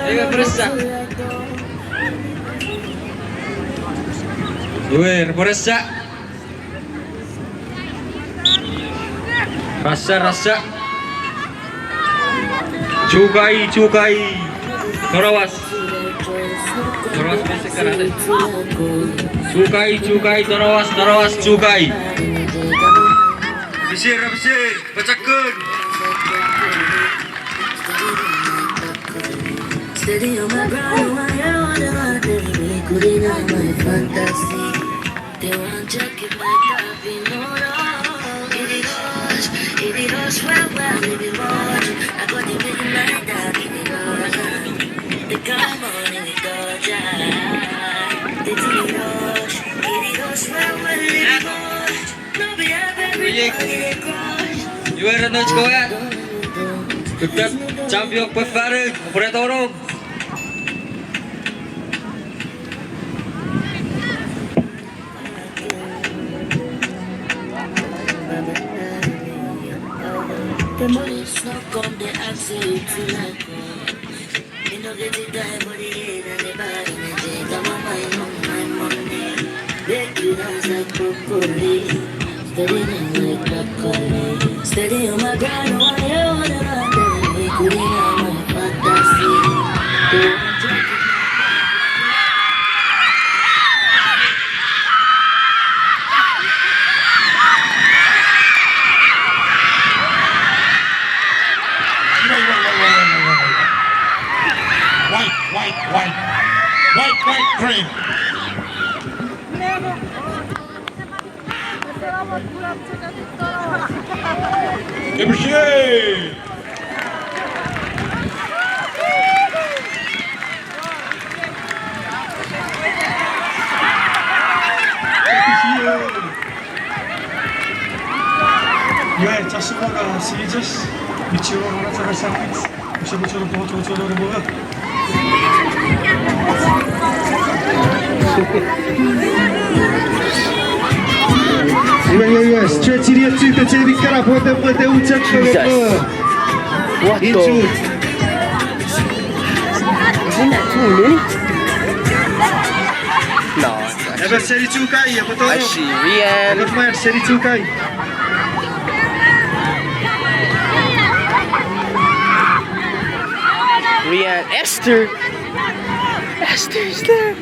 Llega pressa. Iwer, pressa. Rasa. Chuuk-i. Terawas basic karate. Chuuk-i. Terawas. Chuuk-i. Besir, pecahkan. Steady on my grind, why you wanna run me? Couldn't have my fantasy. They want to keep my copy, no love. It is well, it was. I got the big mind out, it was. The come on, it was. It is well, it was. No, be You are not going. Tetap champion pefareng, operator. The money's not come, they ask you to like you know get it done, but it ain't and they buy and they take my mind on my money. Make you dance like broccoli, steady like broccoli. Steady on my grind, why you wanna run me? Couldn't have my fantasy. They want to keep White cream. Appreciate. 이외 자수모가 시리즈스 미치로 하나 사람이 무시무시로 보고 저저로 보고 이외 스트레치 리어치 때 제비카라 보다 우측 What the? Isn't that too many? No. Ever seri Chuuk-i apa tu? I see Rian. Ever seri Chuuk-i. Rian. Esther is there.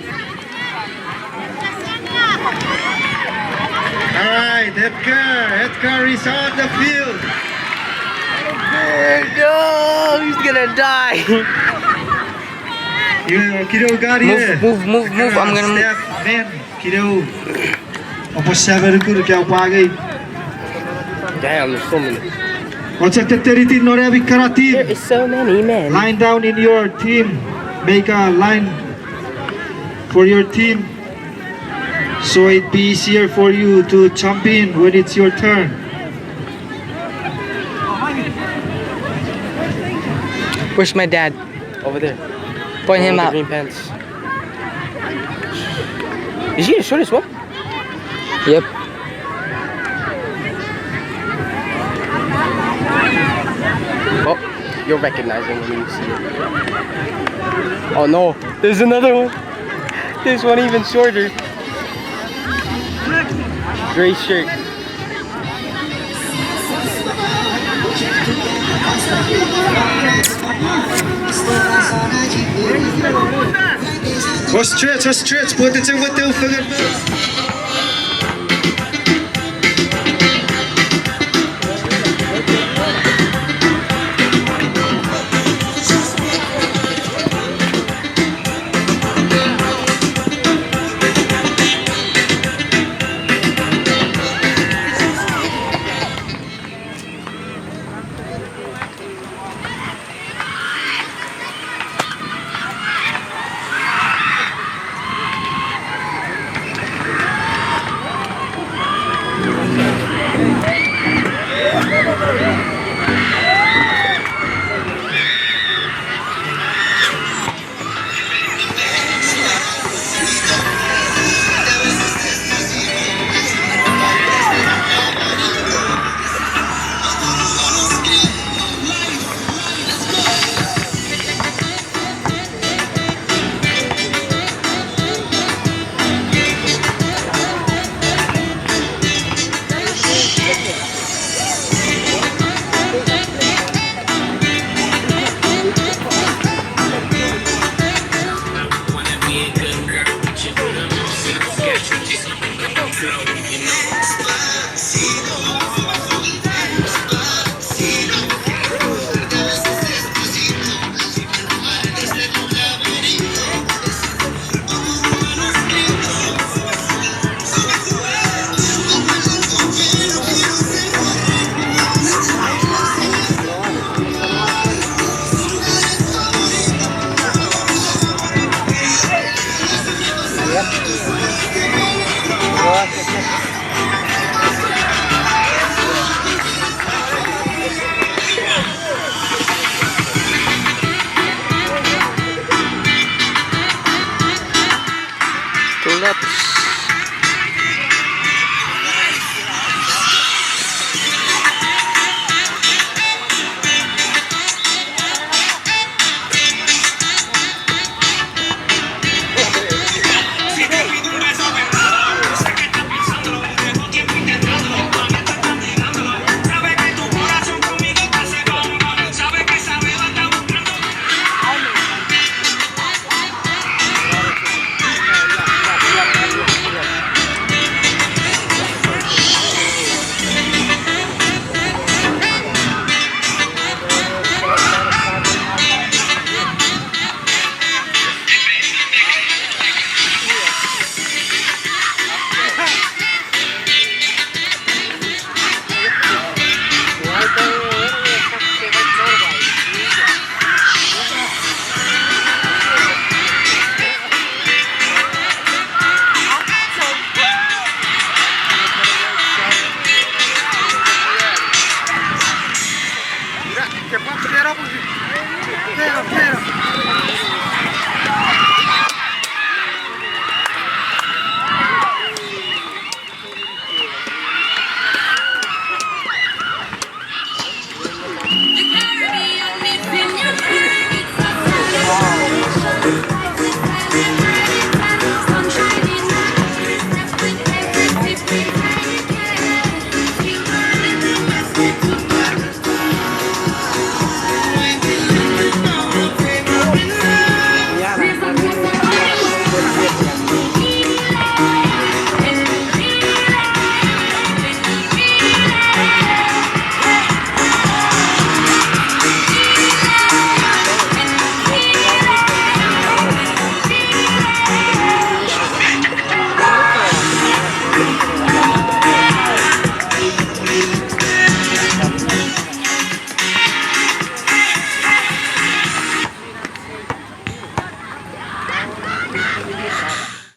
Alright, Edgar is on the field. No, he's gonna die. Kiddo got here. Move. I'm gonna move. Step, man, kiddo. Apa sabar ku kya pagi? Damn, there's so many. What's the territory Norabi There Karate? is so many, man. Line down in your team. Make a line for your team, so it be easier for you to jump in when it's your turn. Where's my dad? Over there. Point him out. Green pants. Is he the shortest one? Yep. Oh, you'll recognize him when you see him. Oh no, there's another one. This one even shorter. Gray shirt. Stretch, put it in with the